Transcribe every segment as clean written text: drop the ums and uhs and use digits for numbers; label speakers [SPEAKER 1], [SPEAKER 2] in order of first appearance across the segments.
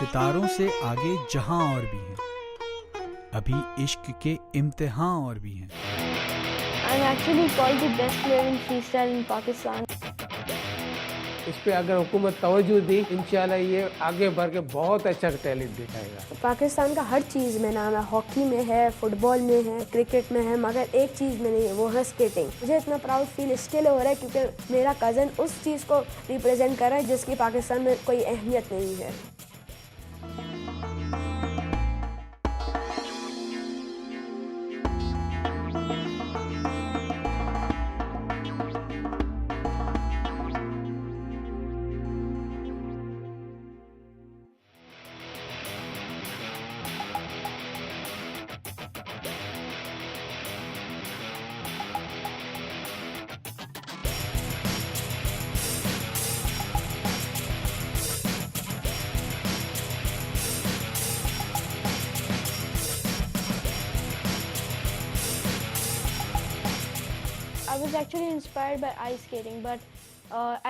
[SPEAKER 1] सितारों से आगे जहां और भी हैं, अभी इश्क के इम्तिहान और भी हैं।
[SPEAKER 2] I'm actually called the best player in freestyle in Pakistan.
[SPEAKER 3] इस पे अगर हुकूमत तवज्जो दी, इंशाल्लाह ये आगे बढ़ के बहुत अच्छा टैलेंट दिखाएगा।
[SPEAKER 4] पाकिस्तान का हर चीज़ में नाम है, हॉकी में है, फुटबॉल में है, क्रिकेट में है, मगर एक चीज़ में नहीं है, वो है स्केटिंग। मुझे इतना प्राउड फील इसके लिए हो रहा है क्योंकि मेरा कज़न उस चीज़ को रिप्रेजेंट कर रहा है जिसकी पाकिस्तान में कोई अहमियत नहीं है।
[SPEAKER 2] I was actually inspired by ice skating, but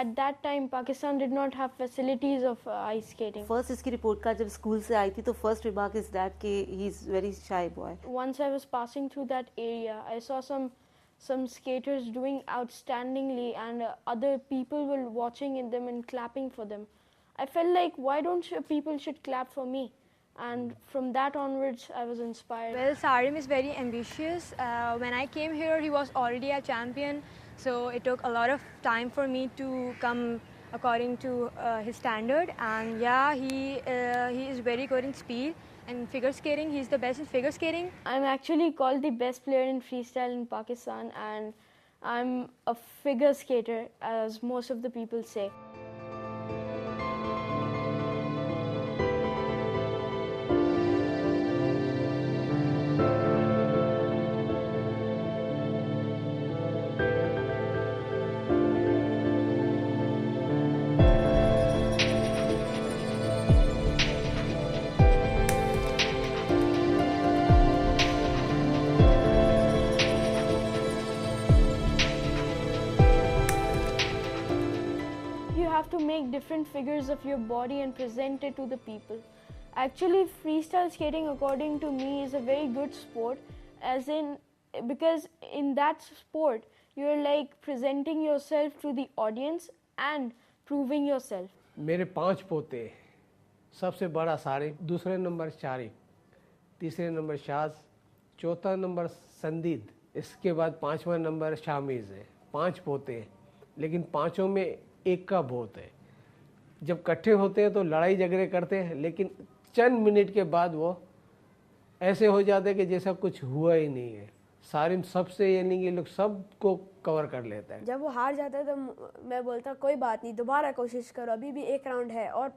[SPEAKER 2] at that time Pakistan did not have facilities of ice skating.
[SPEAKER 5] First इसकी रिपोर्ट कार्ड जब स्कूल से आई थी तो फर्स्ट रिमार्क इज दैट कि he is very shy boy.
[SPEAKER 2] Once I was passing through that area, I saw some skaters doing outstandingly, and other people were watching in them and clapping for them. I felt like why don't people should clap for me? And from that onwards, I was inspired.
[SPEAKER 6] Well, Sarim is very ambitious. When I came here, he was already a champion, so it took a lot of time for me to come according to his standard. And yeah, he is very good in speed and figure skating. He's the best in figure skating.
[SPEAKER 2] I'm actually called the best player in freestyle in Pakistan, and I'm a figure skater, as most of the people say. You have to make different figures of your body and present it to the people. Actually, freestyle skating, according to me, is a very good sport, because in that sport you're like presenting yourself to the audience and proving yourself.
[SPEAKER 3] मेरे 5 पोते, सबसे बड़ा सारिक, दूसरे number Shariq, तीसरे number Shaz, चौथा number संदीद, इसके बाद 5वां नंबर शामीज़ है। 5 पोते हैं, लेकिन पांचों में एक का भूत है। जब इकट्ठे होते हैं तो लड़ाई झगड़े करते हैं, लेकिन चंद मिनट के बाद वो ऐसे हो जाते हैं कि जैसा कुछ हुआ ही नहीं है। सारिम सबसे यानी कि लोग सबको कवर कर लेता है।
[SPEAKER 4] जब वो हार जाता है तो मैं बोलता कोई बात नहीं, दोबारा कोशिश करो, अभी भी एक राउंड है, और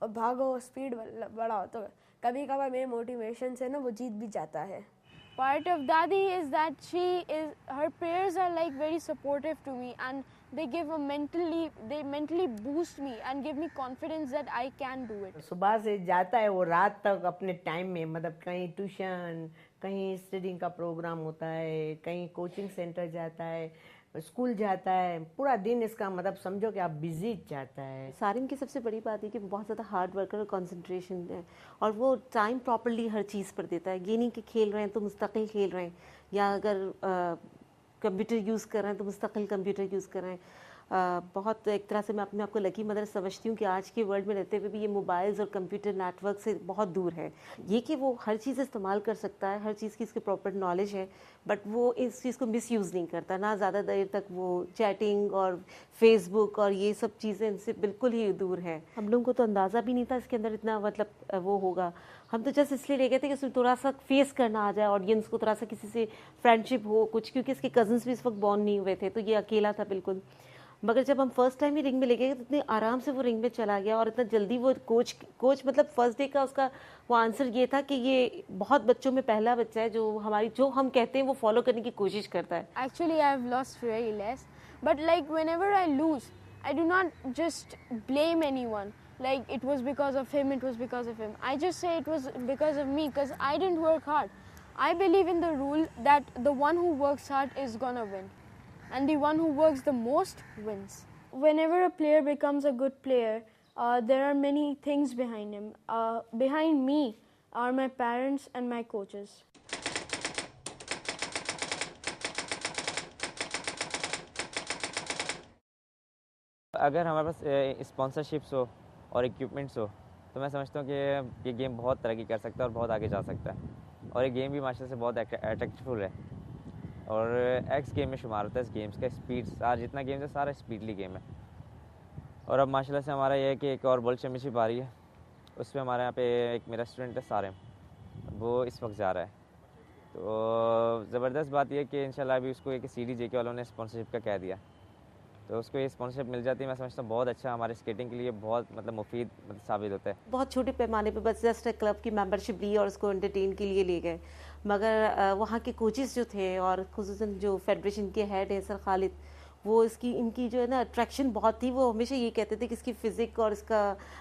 [SPEAKER 4] भागो, स्पीड बढ़ाओ। तो कभी कभार मेरे मोटिवेशन से ना वो जीत भी जाता है।
[SPEAKER 2] Part of Dadi is that her prayers are like very supportive to me, and they mentally boost me and give me confidence that I can do it.
[SPEAKER 7] सुबह से जाता है वो रात तक अपने टाइम में, मतलब कहीं ट्यूशन, कहीं स्टडिंग का प्रोग्राम होता है, कहीं कोचिंग सेंटर जाता है, स्कूल जाता है, पूरा दिन इसका मतलब समझो कि आप बिजी जाता है।
[SPEAKER 5] सारिम की सबसे बड़ी बात है कि बहुत ज़्यादा हार्ड वर्कर और कंसंट्रेशन है, और वो टाइम प्रॉपर्ली हर चीज़ पर देता है। ये नहीं कि खेल रहे हैं तो मुस्तकिल खेल रहे हैं, या अगर कंप्यूटर यूज़ कर रहे हैं तो मुस्तकिल कंप्यूटर यूज़ कर रहे हैं। बहुत एक तरह से मैं अपने आप को लकी मदर समझती हूँ कि आज के वर्ल्ड में रहते हुए भी ये मोबाइल्स और कंप्यूटर नेटवर्क से बहुत दूर है। ये कि वो हर चीज़ इस्तेमाल कर सकता है, हर चीज़ की इसकी प्रॉपर नॉलेज है, बट वो इस चीज़ को मिसयूज़ नहीं करता। ना ज़्यादा देर तक वो चैटिंग और फेसबुक और ये सब चीज़ें इनसे बिल्कुल ही दूर है। हम लोगों को तो अंदाज़ा भी नहीं था इसके अंदर इतना मतलब वो होगा। हम तो जस्ट इसलिए ले गए थे कि उसमें थोड़ा सा फेस करना आ जाए ऑडियंस को, थोड़ा सा किसी से फ्रेंडशिप हो कुछ, क्योंकि इसके कज़न्स भी इस वक्त बॉर्न नहीं हुए थे, तो ये अकेला था बिल्कुल। मगर जब हम फर्स्ट टाइम ही रिंग में ले गए तो इतने आराम से वो रिंग में चला गया, और इतना जल्दी वो कोच मतलब फर्स्ट डे का उसका वो आंसर ये था कि ये बहुत बच्चों में पहला बच्चा है जो हम कहते हैं वो फॉलो करने की कोशिश करता है।
[SPEAKER 2] Actually, I have lost very less, but like whenever I lose, I do not just blame anyone. Like it was because of him, it was because of him. I just say it was because of me because I didn't work hard. I believe in the rule that the one who works hard is gonna win. And the one who works the most wins. Whenever a player becomes a good player, there are many things behind him. Behind me are my parents and my coaches.
[SPEAKER 8] अगर हमारे पास sponsorships हो और equipments हो तो मैं समझता हूँ कि ये गेम बहुत तरक्की कर सकता है और बहुत आगे जा सकता है और ये गेम भी माशाल्लाह से बहुत अट्रैक्टिव है और एक्स गेम में शुमार होता है इस गेम्स का। स्पीड सारा जितना गेम्स है सारा स्पीडली गेम है और अब माशाल्लाह से हमारा ये है कि एक और वर्ल्ड चैम्पियनशिप आ रही है, उसमें हमारे यहाँ पे एक मेरा स्टूडेंट है सारिम, वो इस वक्त जा रहा है। तो ज़बरदस्त बात यह है कि इंशाल्लाह अभी उसको एक CDJK वालों ने स्पॉन्सरशिप का कह दिया, तो उसको ये स्पॉन्सरशिप मिल जाती है। मैं समझता हूँ बहुत अच्छा हमारे स्केटिंग के लिए बहुत मुफीद साबित होता है।
[SPEAKER 5] बहुत छोटे पैमाने पे बस जस्ट क्लब की मेंबरशिप ली और उसको एंटरटेन के लिए ले गए, मगर वहाँ के कोचेस जो थे और खुसूसन जो फेडरेशन के हेड है सर खालिद, वो इनकी जो है ना अट्रैक्शन बहुत थी। वो हमेशा ये कहते थे कि इसकी फिज़िक और इसका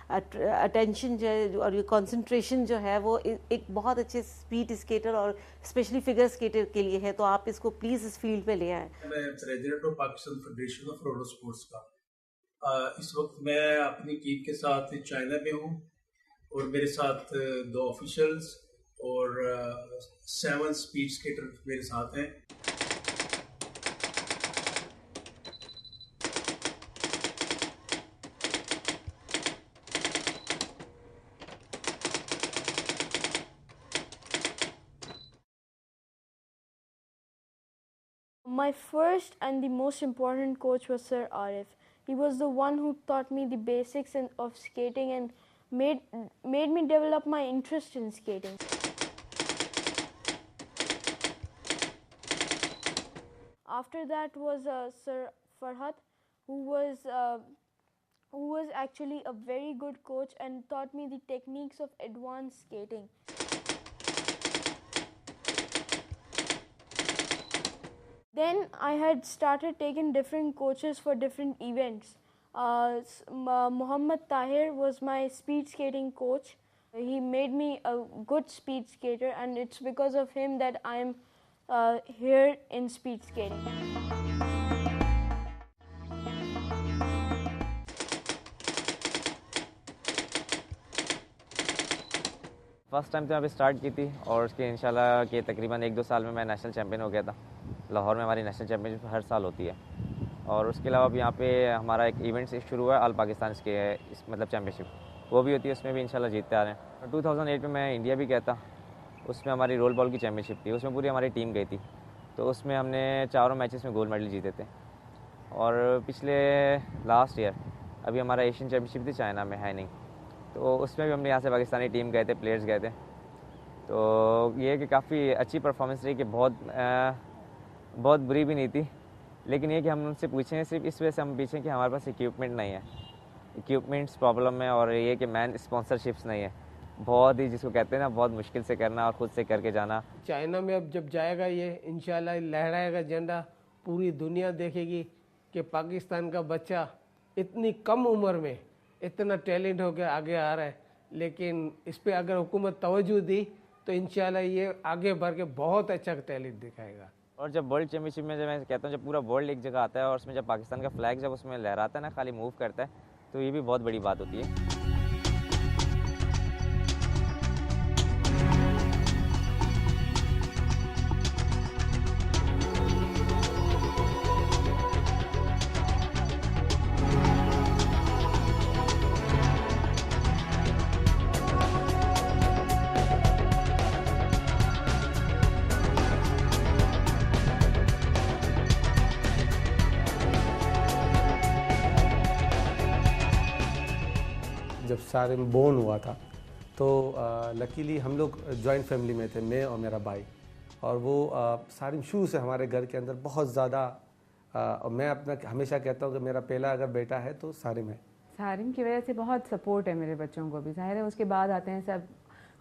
[SPEAKER 5] अटेंशन जो है और ये कंसंट्रेशन जो है वो एक बहुत अच्छे स्पीड स्केटर और स्पेशली फिगर स्केटर के लिए है, तो आप इसको प्लीज़ इस फील्ड में ले आए।
[SPEAKER 9] मैं प्रेसिडेंट हूँ Pakistan federation of roller sports का। इस वक्त मैं अपनी टीम के साथ चाइना में हूँ और मेरे साथ 2 ऑफिशियल्स और 7 स्पीड स्केटर मेरे साथ हैं।
[SPEAKER 2] My first and the most important coach was Sir Arif. He was the one who taught me the basics of skating and made me develop my interest in skating. After that was Sir Farhat, who was actually a very good coach and taught me the techniques of advanced skating. Then I had started taking different coaches for different events. Muhammad Tahir was my speed skating coach. He made me a good speed skater, and it's because of him that I'm here in speed skating.
[SPEAKER 8] First time तो यहाँ पे start की थी और उसके इंशाल्लाह के तकरीबन 1-2 साल में मैं नेशनल चैम्पियन हो गया था। लाहौर में हमारी नेशनल चैम्पियनशिप हर साल होती है और उसके अलावा अब यहाँ पे हमारा एक इवेंट शुरू हुआ है ऑल पाकिस्तान के चैम्पियनशिप, वो भी होती है, उसमें भी इंशाल्लाह जीतते आ रहे हैं। 2008 में मैं इंडिया भी गया था, उसमें हमारी रोल बॉल की चैम्पियनशिप थी, उसमें पूरी हमारी टीम गई थी, तो उसमें हमने 4 मैचेस में गोल्ड मेडल जीते थे। और पिछले लास्ट ईयर अभी हमारा एशियन चैम्पियनशिप थी चाइना में हैनिंग, तो उसमें भी हमने यहाँ से पाकिस्तानी टीम गए थे, प्लेयर्स गए थे। तो ये कि काफ़ी अच्छी परफॉर्मेंस रही कि बहुत बुरी भी नहीं थी, लेकिन ये कि हम उनसे पूछें सिर्फ इस वजह से हम पूछें कि हमारे पास इक्विपमेंट नहीं है, इक्विपमेंट्स प्रॉब्लम है और ये कि मैन स्पॉन्सरशिप्स नहीं है। बहुत ही जिसको कहते हैं ना बहुत मुश्किल से करना और ख़ुद से करके जाना।
[SPEAKER 3] चाइना में अब जब जाएगा ये इंशाल्लाह लहराएगा झंडा, पूरी दुनिया देखेगी कि पाकिस्तान का बच्चा इतनी कम उम्र में इतना टैलेंट होकर आगे आ रहा है। लेकिन इस पर अगर हुकूमत तवज्जो दी तो इंशाल्लाह ये आगे बढ़ के बहुत अच्छा टैलेंट दिखाएगा।
[SPEAKER 8] और जब वर्ल्ड चैम्पियनशिप में जब मैं कहता हूँ जब पूरा वर्ल्ड एक जगह आता है और उसमें जब पाकिस्तान का फ्लैग जब उसमें लहराता है ना, खाली मूव करता है, तो ये भी बहुत बड़ी बात होती है।
[SPEAKER 10] जब सारिम बोर्न हुआ था तो लकीली हम लोग जॉइंट फैमिली में थे, मैं और मेरा भाई, और वो सारिम शुरू से हमारे घर के अंदर बहुत ज़्यादा और मैं अपना हमेशा कहता हूँ कि मेरा पहला अगर बेटा है तो सारिम है।
[SPEAKER 11] सारिम की वजह से बहुत सपोर्ट है मेरे बच्चों को भी, ज़ाहिर है उसके बाद आते हैं सब,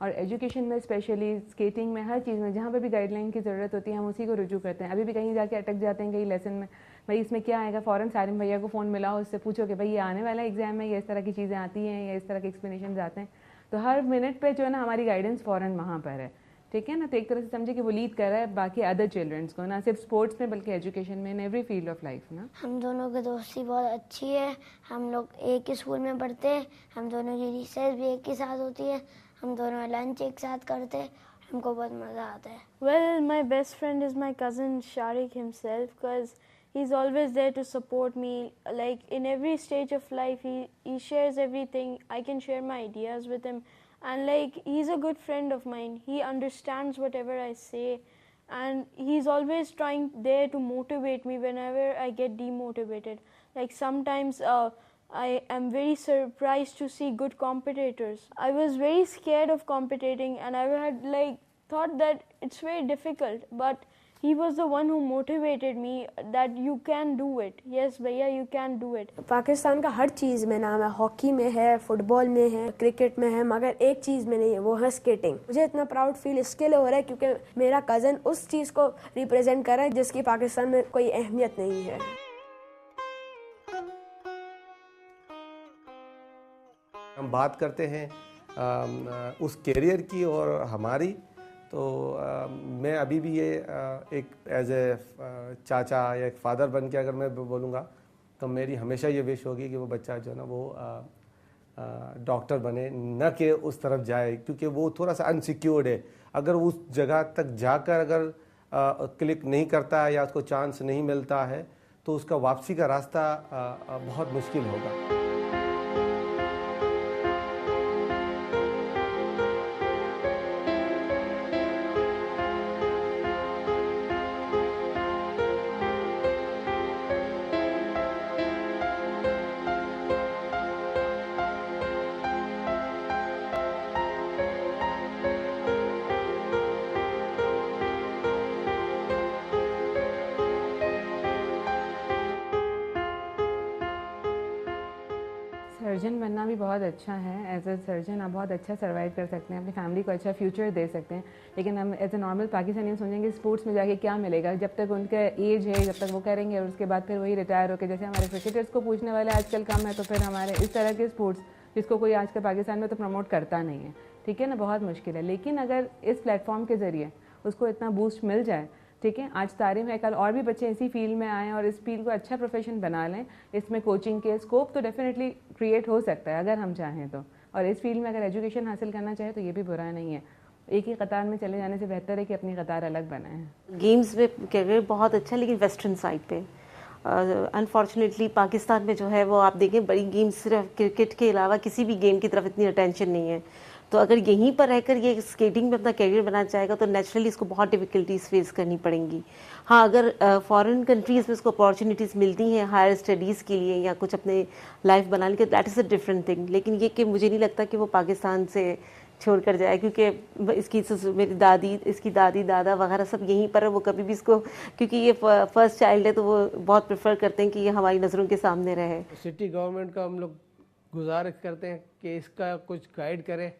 [SPEAKER 11] और एजुकेशन में स्पेशली स्केटिंग में हर चीज़ में जहाँ पे भी गाइडलाइन की ज़रूरत होती है हम उसी को रुजू करते हैं। अभी भी कहीं जाके अटक जाते हैं कहीं लेसन में भाई इसमें क्या आएगा, फ़ौरन सारिम भैया को फ़ोन मिलाओ, उससे पूछो कि भाई ये आने वाला एग्ज़ाम है, ये इस तरह की चीज़ें आती हैं या इस तरह के एक्सप्लेनेशन आते हैं। तो हर मिनट पे जो है ना हमारी गाइडेंस फ़ौरन वहाँ पर है, ठीक है ना। तो एक तरह से समझे कि वो लीड कर रहा है बाकी अदर चिल्ड्रंस को, ना सिर्फ स्पोर्ट्स में बल्कि एजुकेशन में, in every field of life ना।
[SPEAKER 12] हम दोनों की दोस्ती बहुत अच्छी है, हम लोग एक ही स्कूल में पढ़ते हैं, हम दोनों की रिसेस भी एक ही साथ होती है, हम दोनों लंच एक साथ करते हैं, हमको बहुत मज़ा आता है।
[SPEAKER 2] Well, my best friend is my cousin Sharik himself, because he's always there to support me. Like in every stage of life, he shares everything. I can share my ideas with him, and like he's a good friend of mine. He understands whatever I say, and he's always trying there to motivate me whenever I get demotivated. Like sometimes I am very surprised to see good competitors. I was very scared of competing, and I had like thought that it's very difficult, but he was the one who motivated me that you can do it. Yes भैया, you can do it.
[SPEAKER 4] Pakistan का हर चीज़ में नाम है, hockey में है, football में है, cricket में है, मगर एक चीज़ में नहीं है, वो है स्केटिंग। मुझे इतना प्राउड फील इसके लिए हो रहा है क्योंकि मेरा कज़न उस चीज़ को रिप्रेजेंट कर रहा है जिसकी पाकिस्तान में कोई अहमियत नहीं है।
[SPEAKER 10] हम बात करते हैं उस कैरियर की और हमारी, तो मैं अभी भी ये एक एज ए चाचा या एक फादर बन के अगर मैं बोलूँगा तो मेरी हमेशा ये विश होगी कि वो बच्चा जो है ना वो डॉक्टर बने, न कि उस तरफ जाए, क्योंकि वो थोड़ा सा अनसिक्योर्ड है। अगर उस जगह तक जाकर अगर क्लिक नहीं करता है या उसको चांस नहीं मिलता है तो उसका वापसी का रास्ता बहुत मुश्किल होगा।
[SPEAKER 11] सर्जन बनना भी बहुत अच्छा है। एज ए सर्जन आप बहुत अच्छा सर्वाइव कर सकते हैं, अपनी फैमिली को अच्छा फ्यूचर दे सकते हैं। लेकिन हम एज ए नॉर्मल पाकिस्तानी सोचेंगे स्पोर्ट्स में जाके क्या मिलेगा, जब तक उनका एज है जब तक वो करेंगे और उसके बाद फिर वही रिटायर होकर, जैसे हमारे क्रिकेटर्स को पूछने वाले आजकल कम है, तो फिर हमारे इस तरह के स्पोर्ट्स जिसको कोई आजकल पाकिस्तान में तो प्रमोट करता नहीं है, ठीक है ना, बहुत मुश्किल है। लेकिन अगर इस प्लेटफॉर्म के ज़रिए उसको इतना बूस्ट मिल जाए, ठीक है, आज तारीम है, कल और भी बच्चे इसी फील्ड में आएँ और इस फील्ड को अच्छा प्रोफेशन बना लें, इसमें कोचिंग के स्कोप तो डेफिनेटली क्रिएट हो सकता है अगर हम चाहें तो। और इस फील्ड में अगर एजुकेशन हासिल करना चाहे तो ये भी बुरा नहीं है। एक ही कतार में चले जाने से बेहतर है कि अपनी कतार अलग बनाएं।
[SPEAKER 5] गेम्स में कैरियर बहुत अच्छा, लेकिन वेस्टर्न साइड पे अनफॉर्चुनेटली पाकिस्तान में जो है वो आप देखें बड़ी गेम्स सिर्फ क्रिकेट के अलावा किसी भी गेम की तरफ इतनी अटेंशन नहीं है। तो अगर यहीं पर रहकर ये स्केटिंग में अपना कैरियर बनाना चाहेगा तो नेचुरली इसको बहुत डिफ़िकल्टीज फेस करनी पड़ेंगी। हाँ, अगर फॉरेन कंट्रीज़ में इसको अपॉर्चुनिटीज़ मिलती हैं हायर स्टडीज़ के लिए या कुछ अपने लाइफ बनाने के, that is a different thing. लेकिन ये कि मुझे नहीं लगता कि वो पाकिस्तान से छोड़ कर जाए, क्योंकि इसकी मेरी दादी, इसकी दादी दादा वगैरह सब यहीं पर है। वो कभी भी इसको, क्योंकि ये फर्स्ट चाइल्ड है, तो वो बहुत प्रेफर करते हैं कि ये हमारी नज़रों के सामने रहे।
[SPEAKER 3] सिटी गवर्नमेंट का हम लोग गुजारिश करते हैं कि इसका कुछ गाइड करें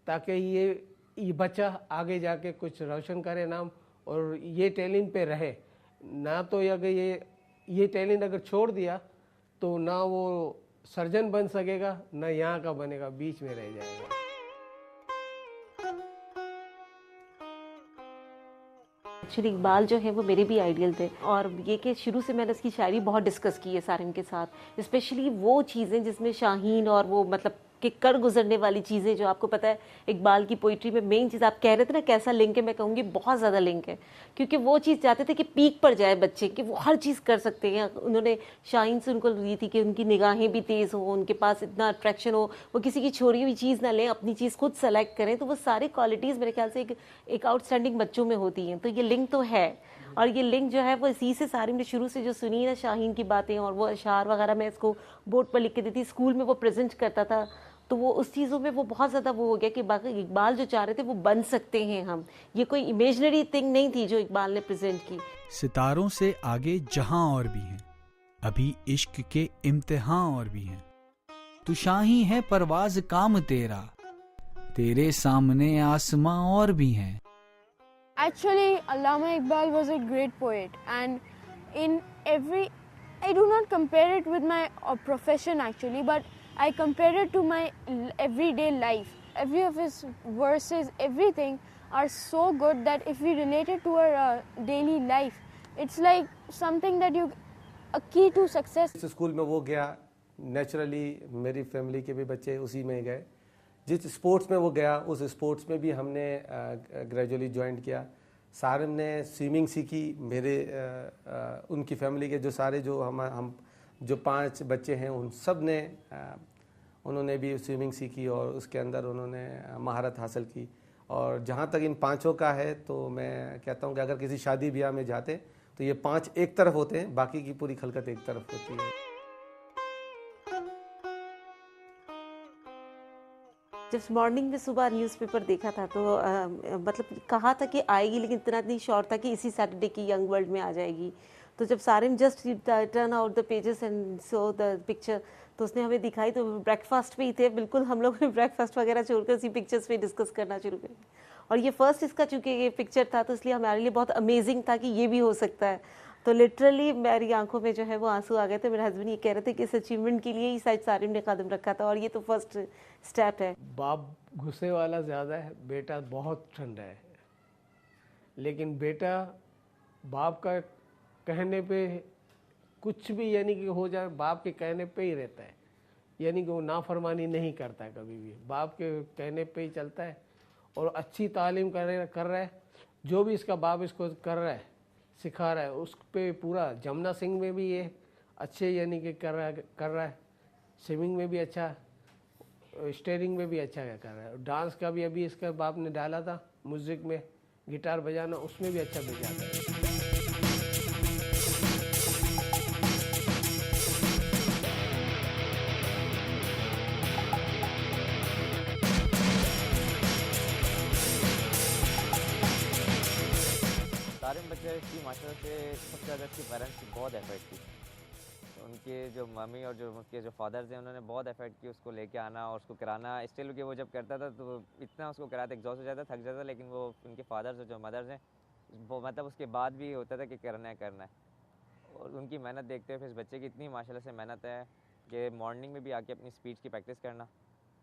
[SPEAKER 3] ताकि ये बच्चा आगे जाके कुछ रोशन करे नाम और ये टैलेंट पे रहे ना। तो अगर ये टैलेंट अगर छोड़ दिया तो ना वो सर्जन बन सकेगा ना यहाँ का बनेगा, बीच में रह जाएगा।
[SPEAKER 5] एक्चुअली इकबाल जो है वो मेरे भी आइडियल थे, और ये कि शुरू से मैंने इसकी शायरी बहुत डिस्कस की है सारिम के साथ, स्पेशली वो चीज़ें जिसमें शाहीन और वो मतलब कि कर गुजरने वाली चीज़ें जो आपको पता है इकबाल की पोइट्री में मेन चीज़ आप कह रहे थे ना कैसा लिंक है, मैं कहूँगी बहुत ज़्यादा लिंक है, क्योंकि वो चीज़ चाहते थे कि पीक पर जाए बच्चे कि वो हर चीज़ कर सकते हैं। उन्होंने शाहीन से उनको ली थी कि उनकी निगाहें भी तेज़ हो, उनके पास इतना अट्रैक्शन हो, वो किसी की छोड़ी हुई चीज़ ना लें, अपनी चीज़ खुद सेलेक्ट करें। तो वो सारी क्वालिटीज़ मेरे ख्याल से एक आउटस्टैंडिंग बच्चों में होती हैं। तो ये लिंक तो है, और ये लिंक जो है वो इसी से सारिम ने शुरू से जो सुनी ना शाहीन की बातें और वो अशार वगैरह मैं इसको बोर्ड पर लिख के देती, स्कूल में वो प्रेजेंट करता था, तो वो उस चीज़ों में वो बहुत ज़्यादा वो हो गया कि बाकी इकबाल जो चाह रहे थे वो बन सकते हैं हम। ये कोई इमेजिनरी थिंग नहीं थी जो इकबाल ने प्रेजेंट की।
[SPEAKER 1] सितारों से आगे जहां और भी हैं, अभी इश्क के इम्तिहान और भी हैं। तू शाही है परवाज काम तेरा, तेरे सामने आसमां और भी हैं।
[SPEAKER 2] Actually, Allama Iqbal was a great poet, and in every I do not compare it with my profession actually, but I compare it to my everyday life. Every of his verses, everything are so good that if we relate it to our daily life, it's like something that a key to success.
[SPEAKER 10] जिस school में वो गया, naturally मेरी family के भी बच्चे उसी में गए। जिस स्पोर्ट्स में वो गया, उस स्पोर्ट्स में भी हमने ग्रेजुअली ज्वाइन किया। सारिम ने स्विमिंग सीखी। मेरे उनकी फैमिली के जो सारे जो हम जो 5 बच्चे हैं, उन सब ने उन्होंने भी स्विमिंग सीखी और उसके अंदर उन्होंने महारत हासिल की। और जहाँ तक इन 5 का है, तो मैं कहता हूँ कि अगर किसी शादी ब्याह में जाते तो ये 5 एक तरफ होते हैं, बाकी की पूरी खलकत एक तरफ होती है।
[SPEAKER 5] जब मॉर्निंग में सुबह न्यूज़पेपर देखा था तो मतलब कहा था कि आएगी, लेकिन इतना नहीं श्योर था कि इसी सैटरडे की यंग वर्ल्ड में आ जाएगी। तो जब Sarim just turn out the pages and so the picture, तो उसने हमें दिखाई, तो ब्रेकफास्ट पे ही थे बिल्कुल। हम लोगों ने ब्रेकफास्ट वगैरह छोड़कर उसी पिक्चर्स पे डिस्कस करना शुरू कर दिया। और ये फर्स्ट इसका चूँकि ये पिक्चर था, तो इसलिए हमारे लिए बहुत अमेजिंग था कि ये भी हो सकता है। तो लिटरली मेरी आंखों में जो है वो आंसू आ गए थे। मेरे हस्बैंड ये कह रहे थे कि इस अचीवमेंट के लिए ही शायद सारिम ने कदम रखा था, और ये तो फर्स्ट स्टेप है।
[SPEAKER 3] बाप गुस्से वाला ज़्यादा है, बेटा बहुत ठंडा है। लेकिन बेटा बाप का कहने पे कुछ भी यानी कि हो जाए, बाप के कहने पे ही रहता है। यानी कि वो नाफरमानी नहीं करता है कभी भी, बाप के कहने पे ही चलता है। और अच्छी तालीम कर रहा है। जो भी इसका बाप इसको कर रहा है, सिखा रहा है, उस पे पूरा। जमुना सिंह में भी ये अच्छे यानी कि कर रहा है। स्विमिंग में भी अच्छा, स्टेयरिंग में भी अच्छा कर रहा है। डांस का भी अभी इसका बाप ने डाला था, म्यूज़िक में गिटार बजाना, उसमें भी अच्छा बजाता है।
[SPEAKER 8] सारिम बच्चे की माशाल्लाह से सबसे ज़्यादा इसके पेरेंट्स की बहुत एफर्ट की। तो उनके जो मम्मी और जो उसके जो फादर्स हैं, उन्होंने बहुत एफर्ट की उसको लेके आना और उसको कराना। स्टिल कि वो जब करता था तो इतना उसको कराता, एग्जॉस्ट हो जाता, थक जाता, लेकिन वो उनके फादर्स और जो मदर्स हैं, वो मतलब उसके बाद भी होता था कि करना है। और उनकी मेहनत देखते हुए फिर इस बच्चे की इतनी माशाल्लाह से मेहनत है कि मॉर्निंग में भी आके अपनी स्पीच की प्रैक्टिस करना,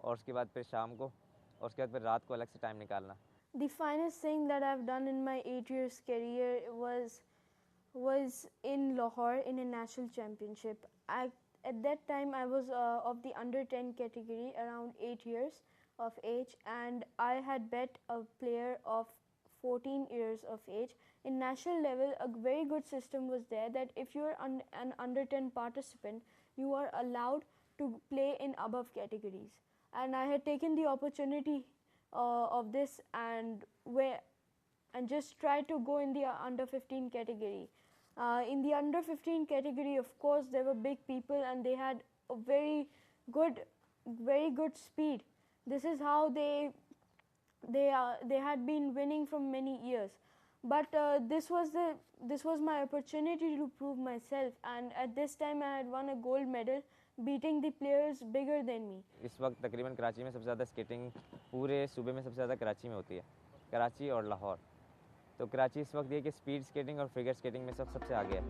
[SPEAKER 8] और उसके बाद फिर शाम को, और उसके बाद फिर रात को अलग से टाइम निकालना।
[SPEAKER 2] The finest thing that I've done in my 8 years career was in Lahore in a national championship. At that time I was of the under 10 category, around 8 years of age, and I had bet a player of 14 years of age. In national level, a very good system was there that if you're an under 10 participant, you are allowed to play in above categories. And I had taken the opportunity of this and just try to go in the under 15 category. In the under 15 category, of course, there were big people and they had a very good speed. This is how they had been winning from many years. But this was my opportunity to prove myself, and at this time I had won a gold medal, beating the players bigger than me.
[SPEAKER 8] इस वक्त तकरीबन कराची में सबसे ज़्यादा skating पूरे सूबे में सबसे ज़्यादा कराची में होती है, कराची और लाहौर। तो कराची इस वक्त ये कि स्पीड स्केटिंग और फिगर स्केटिंग में सबसे आगे है।